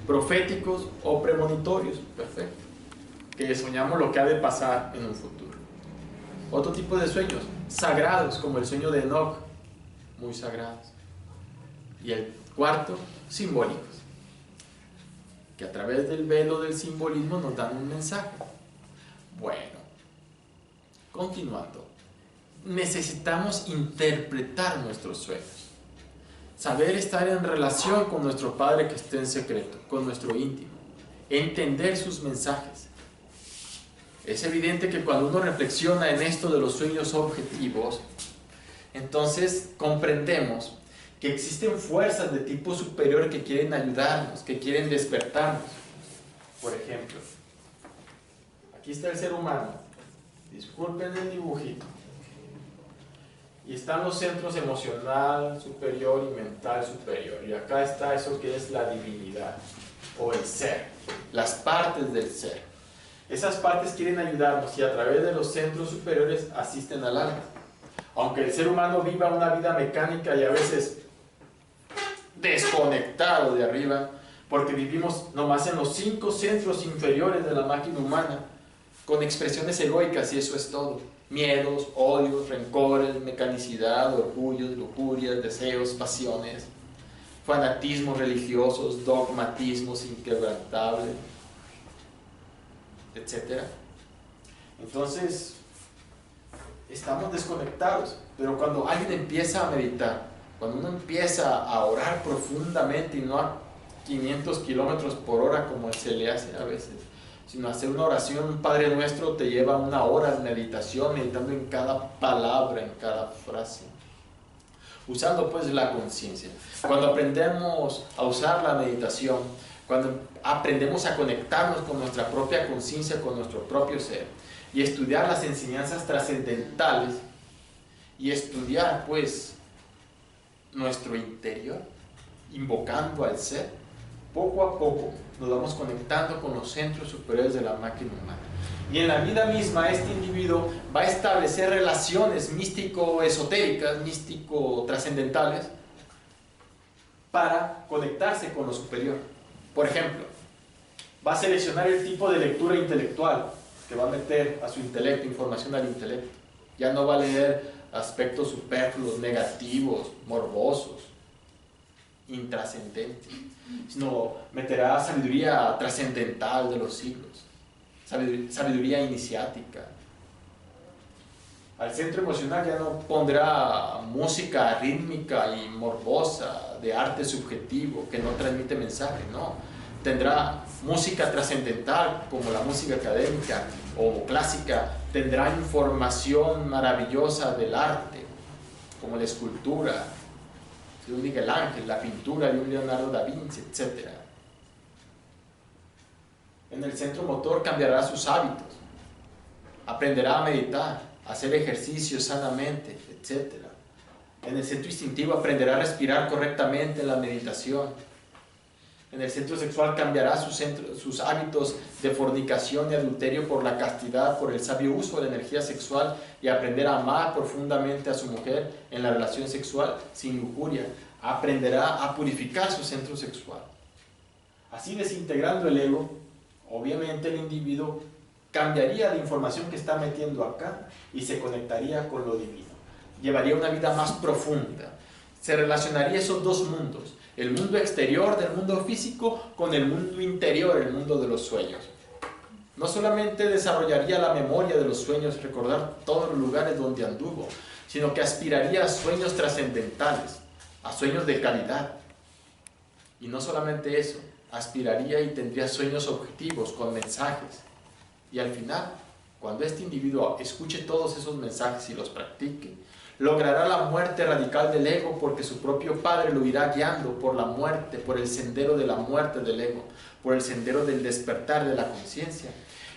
proféticos o premonitorios, perfecto, que soñamos lo que ha de pasar en un futuro. Otro tipo de sueños: sagrados, como el sueño de Enoch, muy sagrados. Y el cuarto: simbólicos, que a través del velo del simbolismo nos dan un mensaje. Bueno, continuando, necesitamos interpretar nuestros sueños, saber estar en relación con nuestro Padre que está en secreto, con nuestro íntimo, entender sus mensajes. Es evidente que cuando uno reflexiona en esto de los sueños objetivos, entonces comprendemos que existen fuerzas de tipo superior que quieren ayudarnos, que quieren despertarnos. Por ejemplo, aquí está el ser humano, disculpen el dibujito, y están los centros emocional superior y mental superior, y acá está eso que es la divinidad o el ser, las partes del ser. Esas partes quieren ayudarnos y a través de los centros superiores asisten al alma. Aunque el ser humano viva una vida mecánica y a veces desconectado de arriba, porque vivimos nomás en los 5 centros inferiores de la máquina humana, con expresiones egoicas, y eso es todo: miedos, odios, rencores, mecanicidad, orgullos, lujurias, deseos, pasiones, fanatismos religiosos, dogmatismos inquebrantables, etc. Entonces, estamos desconectados. Pero cuando alguien empieza a meditar, cuando uno empieza a orar profundamente, y no a 500 kilómetros por hora como se le hace a veces, sino hacer una oración, un Padre Nuestro te lleva 1 hora de meditación, meditando en cada palabra, en cada frase, usando pues la conciencia. Cuando aprendemos a usar la meditación, cuando aprendemos a conectarnos con nuestra propia conciencia, con nuestro propio ser, y estudiar las enseñanzas trascendentales, y estudiar pues nuestro interior, invocando al ser, poco a poco nos vamos conectando con los centros superiores de la máquina humana. Y en la vida misma este individuo va a establecer relaciones místico-esotéricas, místico-trascendentales, para conectarse con lo superior. Por ejemplo, va a seleccionar el tipo de lectura intelectual que va a meter a su intelecto, información al intelecto. Ya no va a leer aspectos superfluos, negativos, morbosos, intrascendentes, sino meterá sabiduría trascendental de los siglos, sabiduría iniciática. Al centro emocional ya no pondrá música rítmica y morbosa de arte subjetivo que no transmite mensaje, no. Tendrá música trascendental como la música académica o clásica, tendrá información maravillosa del arte como la escultura de un Miguel Ángel, la pintura de un Leonardo da Vinci, etc. En el centro motor cambiará sus hábitos, aprenderá a meditar, a hacer ejercicio sanamente, etc. En el centro instintivo aprenderá a respirar correctamente en la meditación. En el centro sexual cambiará sus hábitos de fornicación y adulterio por la castidad, por el sabio uso de la energía sexual, y aprender a amar profundamente a su mujer en la relación sexual sin lujuria. Aprenderá a purificar su centro sexual. Así, desintegrando el ego, obviamente el individuo cambiaría la información que está metiendo acá y se conectaría con lo divino. Llevaría una vida más profunda. Se relacionaría esos dos mundos, el mundo exterior del mundo físico con el mundo interior, el mundo de los sueños. No solamente desarrollaría la memoria de los sueños, recordar todos los lugares donde anduvo, sino que aspiraría a sueños trascendentales, a sueños de calidad. Y no solamente eso, aspiraría y tendría sueños objetivos con mensajes. Y al final, cuando este individuo escuche todos esos mensajes y los practique, logrará la muerte radical del ego, porque su propio Padre lo irá guiando por la muerte, por el sendero de la muerte del ego, por el sendero del despertar de la conciencia.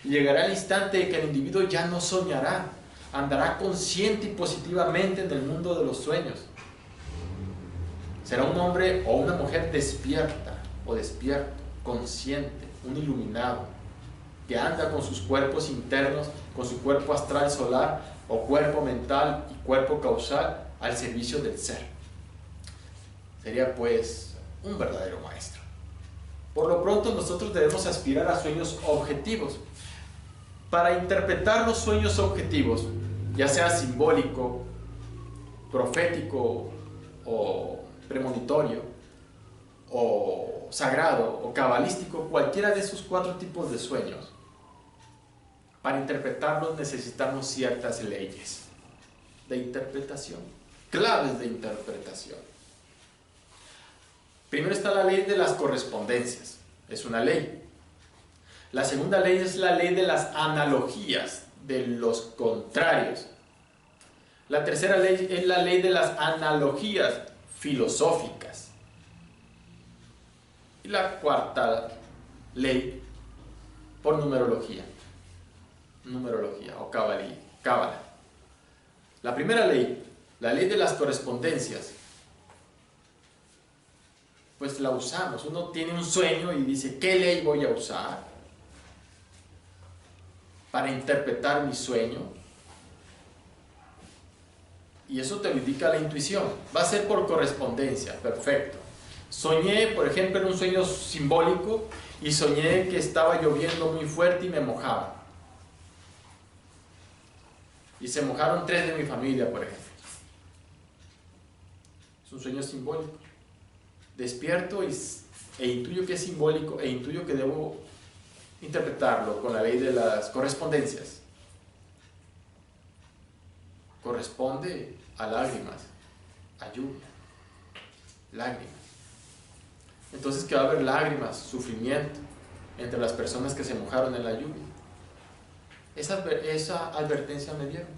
Y llegará el instante en que el individuo ya no soñará, andará consciente y positivamente en el mundo de los sueños. Será un hombre o una mujer despierta o despierto, consciente, un iluminado, que anda con sus cuerpos internos, con su cuerpo astral solar o cuerpo mental y cuerpo causal al servicio del ser. Sería pues un verdadero maestro. Por lo pronto nosotros debemos aspirar a sueños objetivos. Para interpretar los sueños objetivos, ya sea simbólico, profético o premonitorio, o sagrado o cabalístico, cualquiera de esos 4 tipos de sueños, para interpretarlos necesitamos ciertas leyes de interpretación, claves de interpretación. Primero está la ley de las correspondencias, es una ley. La segunda ley es la ley de las analogías, de los contrarios. La tercera ley es la ley de las analogías filosóficas. Y la cuarta ley por numerología o cábala. La primera ley, la ley de las correspondencias, pues la usamos. Uno tiene un sueño y dice, ¿qué ley voy a usar para interpretar mi sueño? Y eso te lo indica la intuición. Va a ser por correspondencia, perfecto. Soñé, por ejemplo, en un sueño simbólico, y soñé que estaba lloviendo muy fuerte y me mojaba. Y se mojaron 3 de mi familia, por ejemplo. Es un sueño simbólico. Despierto e intuyo que es simbólico, e intuyo que debo interpretarlo con la ley de las correspondencias. Corresponde a lágrimas, a lluvia, lágrimas. Entonces que va a haber lágrimas, sufrimiento entre las personas que se mojaron en la lluvia. Esa advertencia me dieron.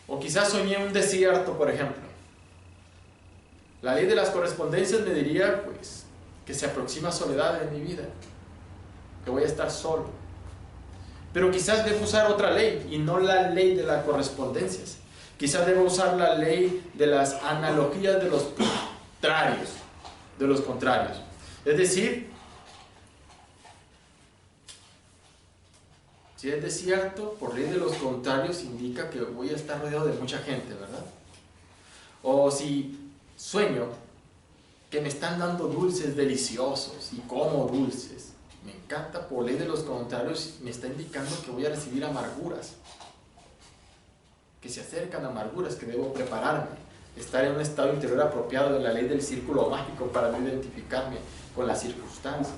O quizás soñé un desierto, por ejemplo. La ley de las correspondencias me diría pues que se aproxima soledad en mi vida, que voy a estar solo. Pero quizás debo usar otra ley y no la ley de las correspondencias. Quizás debo usar la ley de las analogías de los contrarios. Es decir, si es desierto, por ley de los contrarios indica que voy a estar rodeado de mucha gente, ¿verdad? O si sueño que me están dando dulces deliciosos y como dulces, me encanta, por ley de los contrarios me está indicando que voy a recibir amarguras, que se acercan amarguras, que debo prepararme, estar en un estado interior apropiado de la ley del círculo mágico para no identificarme con las circunstancias.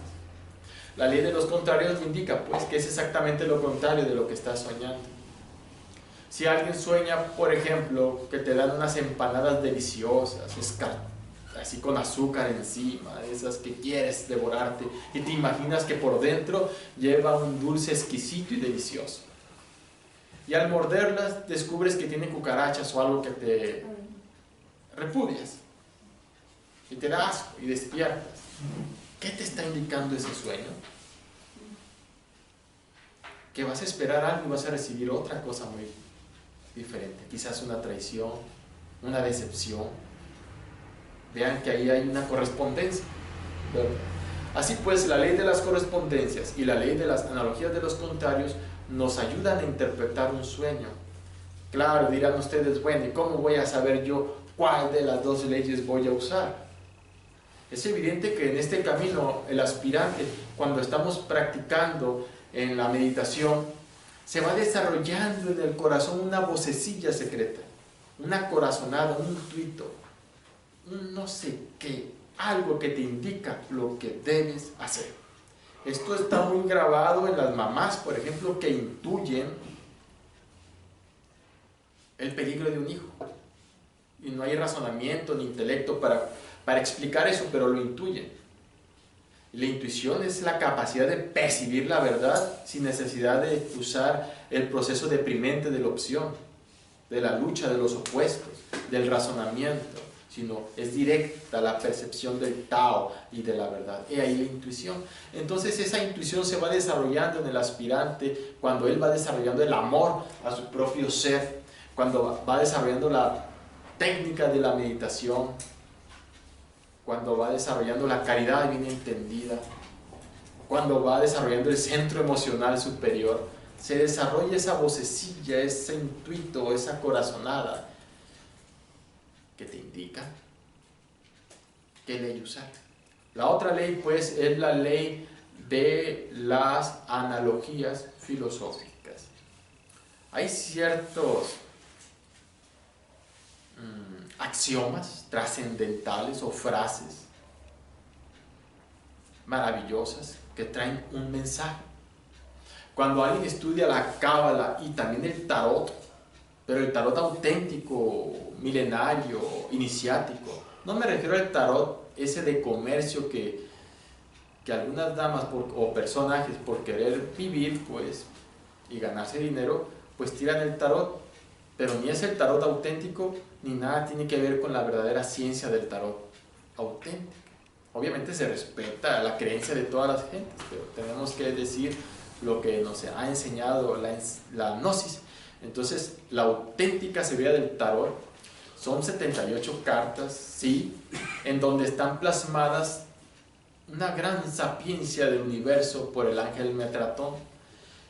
La ley de los contrarios me indica pues que es exactamente lo contrario de lo que estás soñando. Si alguien sueña, por ejemplo, que te dan unas empanadas deliciosas, así con azúcar encima, esas que quieres devorarte, y te imaginas que por dentro lleva un dulce exquisito y delicioso, y al morderlas descubres que tiene cucarachas o algo que te repudias y te da asco y despiertas, ¿qué te está indicando ese sueño? Que vas a esperar algo y vas a recibir otra cosa muy diferente, quizás una traición, una decepción. Vean que ahí hay una correspondencia, ¿verdad? Así pues, la ley de las correspondencias y la ley de las analogías de los contrarios nos ayudan a interpretar un sueño. Claro, dirán ustedes, bueno, ¿y cómo voy a saber yo cuál de las dos leyes voy a usar? Es evidente que en este camino el aspirante, cuando estamos practicando en la meditación, se va desarrollando en el corazón una vocecilla secreta, una corazonada, un intuito, un no sé qué, algo que te indica lo que debes hacer. Esto está muy grabado en las mamás, por ejemplo, que intuyen el peligro de un hijo. Y no hay razonamiento ni intelecto para explicar eso, pero lo intuyen. La intuición es la capacidad de percibir la verdad sin necesidad de usar el proceso deprimente de la opción, de la lucha de los opuestos, del razonamiento, sino es directa la percepción del Tao y de la verdad. He ahí la intuición. Entonces esa intuición se va desarrollando en el aspirante cuando él va desarrollando el amor a su propio ser, cuando va desarrollando la técnica de la meditación, cuando va desarrollando la caridad bien entendida, cuando va desarrollando el centro emocional superior, se desarrolla esa vocecilla, ese intuito, esa corazonada que te indica qué ley usar. La otra ley, pues, es la ley de las analogías filosóficas. Hay ciertos axiomas trascendentales o frases maravillosas que traen un mensaje. Cuando alguien estudia la cábala y también el tarot, pero el tarot auténtico, milenario, iniciático, no me refiero al tarot ese de comercio que algunas damas o personajes por querer vivir pues y ganarse dinero pues tiran el tarot, pero ni es el tarot auténtico ni nada tiene que ver con la verdadera ciencia del tarot auténtico. Obviamente se respeta la creencia de todas las gentes, pero tenemos que decir lo que nos ha enseñado la gnosis. Entonces, la auténtica sabiduría del tarot son 78 cartas, sí, en donde están plasmadas una gran sapiencia del universo por el ángel Metratón.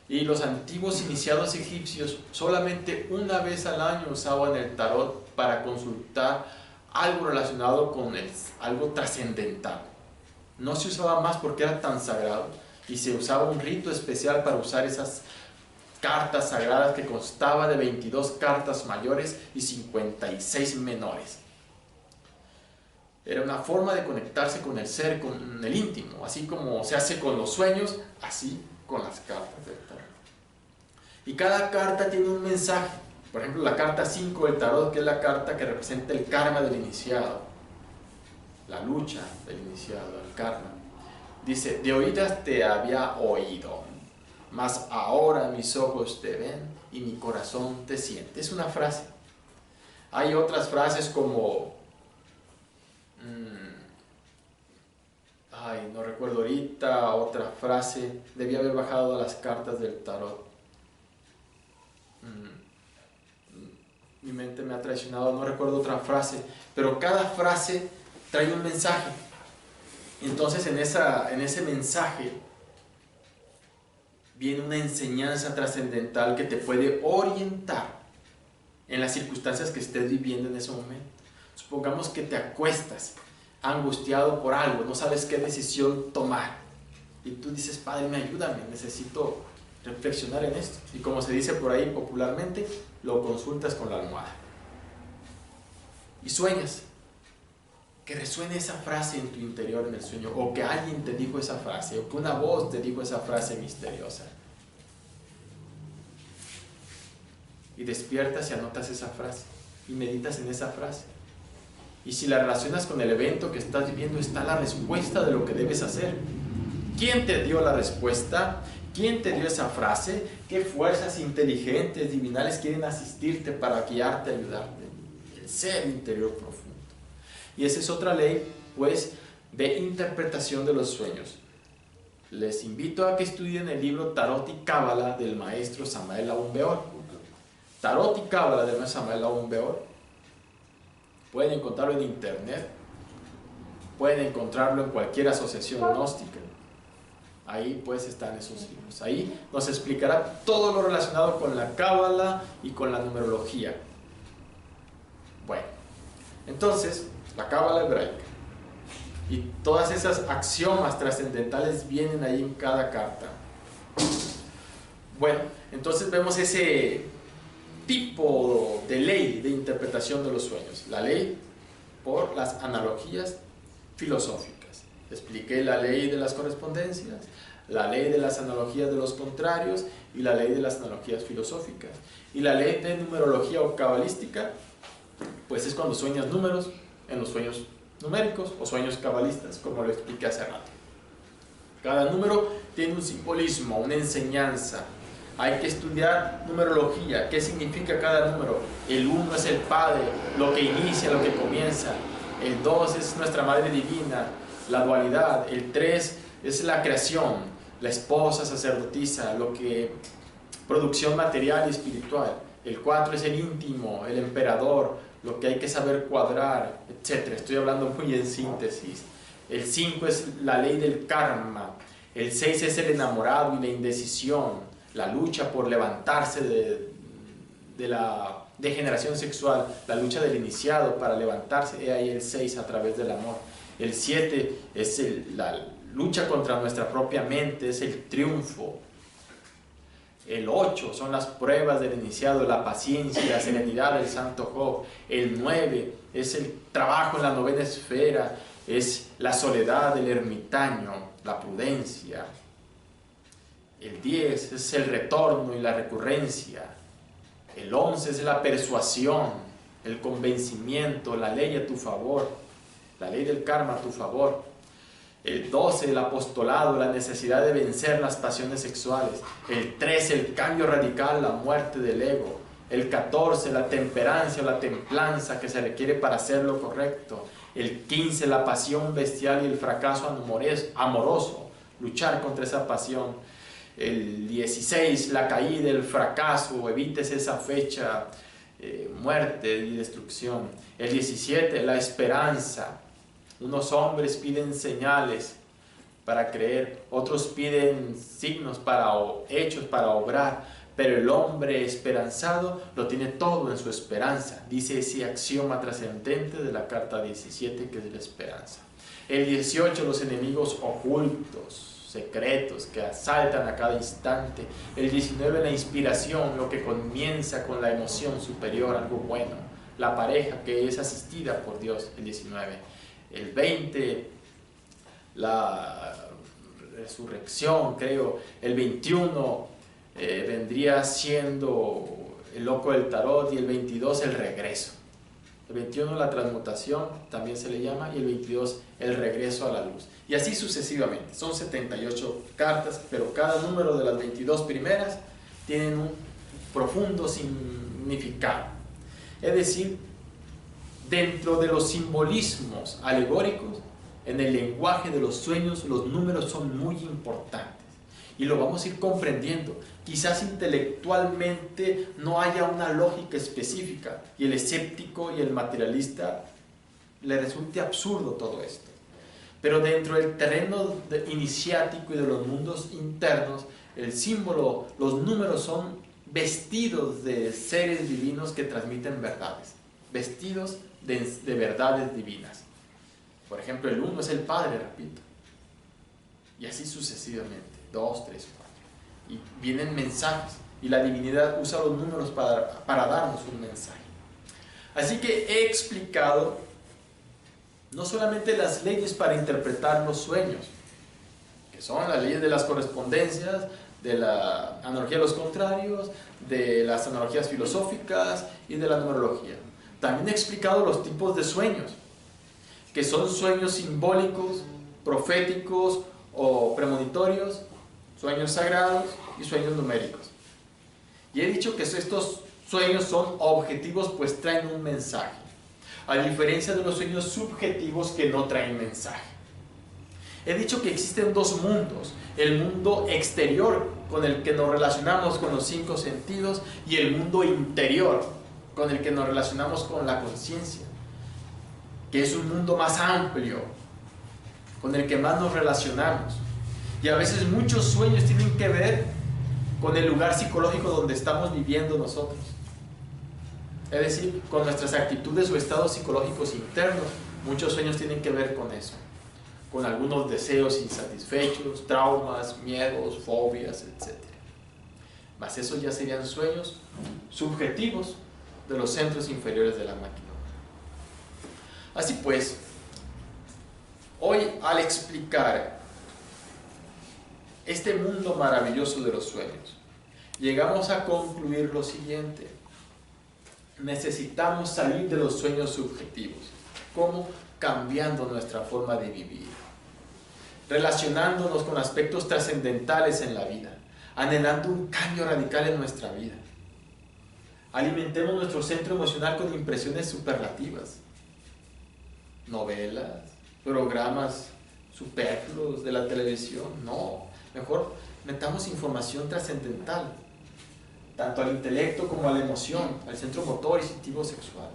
Y los antiguos iniciados egipcios solamente una vez al año usaban el tarot para consultar algo relacionado con algo trascendental. No se usaba más porque era tan sagrado y se usaba un rito especial para usar esas cartas sagradas que constaba de 22 cartas mayores y 56 menores. Era una forma de conectarse con el ser, con el íntimo, así como se hace con los sueños, así con las cartas del tarot. Y cada carta tiene un mensaje. Por ejemplo, la carta 5 del tarot, que es la carta que representa el karma del iniciado, la lucha del iniciado, el karma. Dice, de oídas te había oído, mas ahora mis ojos te ven y mi corazón te siente. Es una frase. Hay otras frases como, no recuerdo ahorita, otra frase, debía haber bajado las cartas del tarot. Mi mente me ha traicionado, no recuerdo otra frase, pero cada frase trae un mensaje. Entonces en ese mensaje viene una enseñanza trascendental que te puede orientar en las circunstancias que estés viviendo en ese momento. Supongamos que te acuestas angustiado por algo, no sabes qué decisión tomar y tú dices, Padre, ayúdame, necesito reflexionar en esto. Y como se dice por ahí popularmente, lo consultas con la almohada y sueñas que resuene esa frase en tu interior en el sueño, o que alguien te dijo esa frase, o que una voz te dijo esa frase misteriosa, y despiertas y anotas esa frase y meditas en esa frase. Y si la relacionas con el evento que estás viviendo, está la respuesta de lo que debes hacer. ¿Quién te dio la respuesta? ¿Quién te dio esa frase? ¿Qué fuerzas inteligentes, divinales quieren asistirte para guiarte, ayudarte? El ser interior profundo. Y esa es otra ley, pues, de interpretación de los sueños. Les invito a que estudien el libro Tarot y Cábala del maestro Samael Aun Weor. Tarot y Cábala del maestro Samael Aun Weor. Pueden encontrarlo en internet, pueden encontrarlo en cualquier asociación gnóstica. Ahí pues están esos libros. Ahí nos explicará todo lo relacionado con la cábala y con la numerología. Bueno, entonces la cábala hebraica y todas esas axiomas trascendentales vienen ahí en cada carta. Bueno, entonces vemos ese tipo de ley de interpretación de los sueños. La ley por las analogías filosóficas. Expliqué la ley de las correspondencias, la ley de las analogías de los contrarios y la ley de las analogías filosóficas. Y la ley de numerología o cabalística, pues es cuando sueñas números en los sueños numéricos o sueños cabalistas, como lo expliqué hace rato. Cada número tiene un simbolismo, una enseñanza. Hay que estudiar numerología. ¿Qué significa cada número? El 1 es el Padre, lo que inicia, lo que comienza. El 2 es nuestra Madre Divina, la dualidad. El 3 es la creación, la esposa sacerdotisa, producción material y espiritual. El 4 es el íntimo, el emperador, lo que hay que saber cuadrar, etc. Estoy hablando muy en síntesis. El 5 es la ley del karma. El 6 es el enamorado y la indecisión, la lucha por levantarse de la degeneración sexual, la lucha del iniciado para levantarse. He ahí el 6 a través del amor. El 7 es la lucha contra nuestra propia mente, es el triunfo. El 8 son las pruebas del iniciado, la paciencia, la serenidad del santo Job. El 9 es el trabajo en la novena esfera, es la soledad del ermitaño, la prudencia. El 10 es el retorno y la recurrencia. El 11 es la persuasión, el convencimiento, la ley a tu favor, la ley del karma a tu favor. El 12, el apostolado, la necesidad de vencer las pasiones sexuales. El 13, el cambio radical, la muerte del ego. El 14, la temperancia o la templanza que se requiere para hacer lo correcto. El 15, la pasión bestial y el fracaso amoroso, luchar contra esa pasión. El 16, la caída, el fracaso, evites esa fecha, muerte y destrucción. El 17, la esperanza. Unos hombres piden señales para creer, otros piden signos hechos para obrar, pero el hombre esperanzado lo tiene todo en su esperanza, dice ese axioma trascendente de la carta 17 que es la esperanza. El 18, los enemigos ocultos, secretos que asaltan a cada instante. El 19, la inspiración, lo que comienza con la emoción superior, algo bueno, la pareja que es asistida por Dios. El 19. El 20, la resurrección, creo. El 21 vendría siendo el loco del tarot, y el 22 el regreso. El 21 la transmutación, también se le llama, y el 22 el regreso a la luz. Y así sucesivamente. Son 78 cartas, pero cada número de las 22 primeras tienen un profundo significado. Es decir, dentro de los simbolismos alegóricos, en el lenguaje de los sueños, los números son muy importantes. Y lo vamos a ir comprendiendo. Quizás intelectualmente no haya una lógica específica y el escéptico y el materialista le resulte absurdo todo esto. Pero dentro del terreno iniciático y de los mundos internos, el símbolo, los números son vestidos de seres divinos que transmiten verdades. Vestidos de verdades divinas. Por ejemplo, el 1 es el Padre, repito. Y así sucesivamente. 2, 3, 4. Y vienen mensajes. Y la divinidad usa los números para darnos un mensaje. Así que he explicado no solamente las leyes para interpretar los sueños, que son las leyes de las correspondencias, de la analogía de los contrarios, de las analogías filosóficas y de la numerología. También he explicado los tipos de sueños, que son sueños simbólicos, proféticos o premonitorios, sueños sagrados y sueños numéricos. Y he dicho que estos sueños son objetivos, pues traen un mensaje, a diferencia de los sueños subjetivos que no traen mensaje. He dicho que existen dos mundos, el mundo exterior con el que nos relacionamos con los 5 sentidos y el mundo interior con el que nos relacionamos con la conciencia, que es un mundo más amplio, con el que más nos relacionamos. Y a veces muchos sueños tienen que ver con el lugar psicológico donde estamos viviendo nosotros. Es decir, con nuestras actitudes o estados psicológicos internos. Muchos sueños tienen que ver con eso, con algunos deseos insatisfechos, traumas, miedos, fobias, etc. Mas esos ya serían sueños subjetivos de los centros inferiores de la máquina. Así pues, hoy al explicar este mundo maravilloso de los sueños, llegamos a concluir lo siguiente: necesitamos salir de los sueños subjetivos. ¿Cómo? Cambiando nuestra forma de vivir, relacionándonos con aspectos trascendentales en la vida, anhelando un cambio radical en nuestra vida. Alimentemos nuestro centro emocional con impresiones superlativas, novelas, programas superfluos de la televisión. No, mejor metamos información trascendental, tanto al intelecto como a la emoción, al centro motor y instintivo sexual.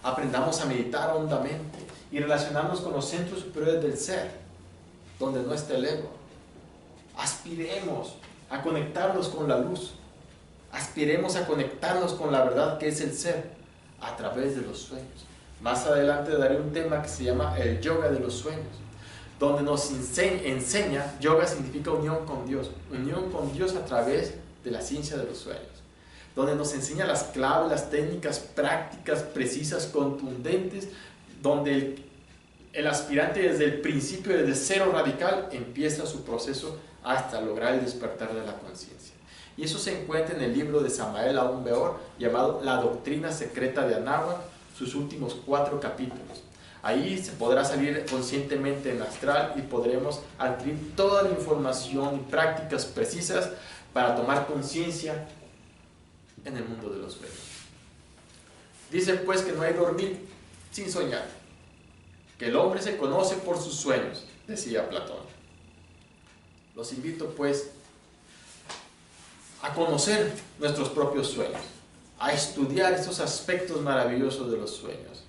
Aprendamos a meditar hondamente y relacionarnos con los centros superiores del ser, donde no está el ego. Aspiremos a conectarnos con la luz. Aspiremos a conectarnos con la verdad que es el ser a través de los sueños. Más adelante daré un tema que se llama el yoga de los sueños, donde nos enseña, yoga significa unión con Dios a través de la ciencia de los sueños, donde nos enseña las claves, las técnicas prácticas, precisas, contundentes, donde el aspirante desde el principio, desde cero radical, empieza su proceso hasta lograr el despertar de la conciencia. Y eso se encuentra en el libro de Samael Aun Weor, llamado La Doctrina Secreta de Anáhuac, sus últimos 4 capítulos. Ahí se podrá salir conscientemente en astral y podremos adquirir toda la información y prácticas precisas para tomar conciencia en el mundo de los sueños. Dice pues que no hay dormir sin soñar, que el hombre se conoce por sus sueños, decía Platón. Los invito pues a conocer nuestros propios sueños, a estudiar estos aspectos maravillosos de los sueños.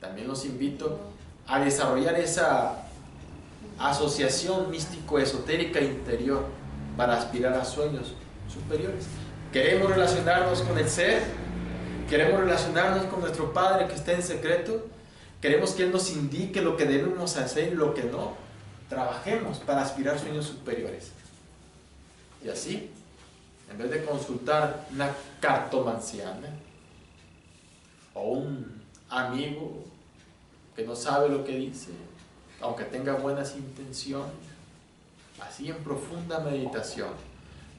También los invito a desarrollar esa asociación místico-esotérica interior para aspirar a sueños superiores. Queremos relacionarnos con el ser, queremos relacionarnos con nuestro Padre que está en secreto, queremos que Él nos indique lo que debemos hacer y lo que no. Trabajemos para aspirar a sueños superiores. Y así, en vez de consultar una cartomanciana o un amigo que no sabe lo que dice, aunque tenga buenas intenciones, así en profunda meditación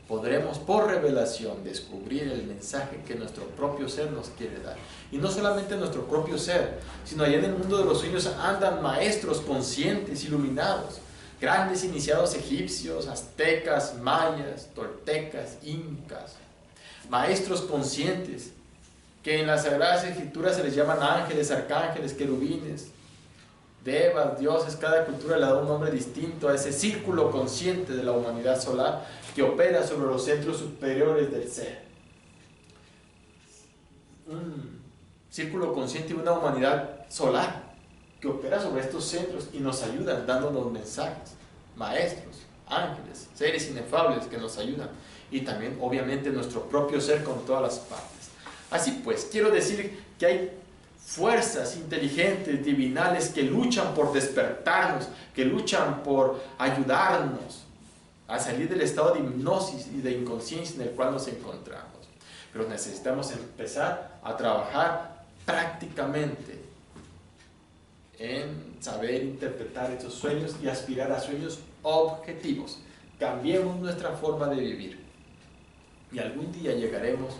podremos por revelación descubrir el mensaje que nuestro propio ser nos quiere dar. Y no solamente nuestro propio ser, sino allá en el mundo de los sueños andan maestros conscientes, iluminados, grandes iniciados egipcios, aztecas, mayas, toltecas, incas, maestros conscientes que en las Sagradas Escrituras se les llaman ángeles, arcángeles, querubines, devas, dioses. Cada cultura le da un nombre distinto a ese círculo consciente de la humanidad solar que opera sobre los centros superiores del ser. Un círculo consciente de una humanidad solar que opera sobre estos centros y nos ayudan dándonos mensajes, maestros, ángeles, seres inefables que nos ayudan, y también obviamente nuestro propio ser con todas las partes. Así pues, quiero decir que hay fuerzas inteligentes, divinales, que luchan por despertarnos, que luchan por ayudarnos a salir del estado de hipnosis y de inconsciencia en el cual nos encontramos. Pero necesitamos empezar a trabajar prácticamente en saber interpretar estos sueños y aspirar a sueños objetivos. Cambiemos nuestra forma de vivir y algún día llegaremos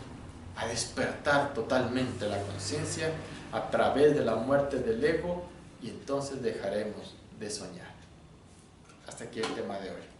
a despertar totalmente la conciencia a través de la muerte del ego, y entonces dejaremos de soñar. Hasta aquí el tema de hoy.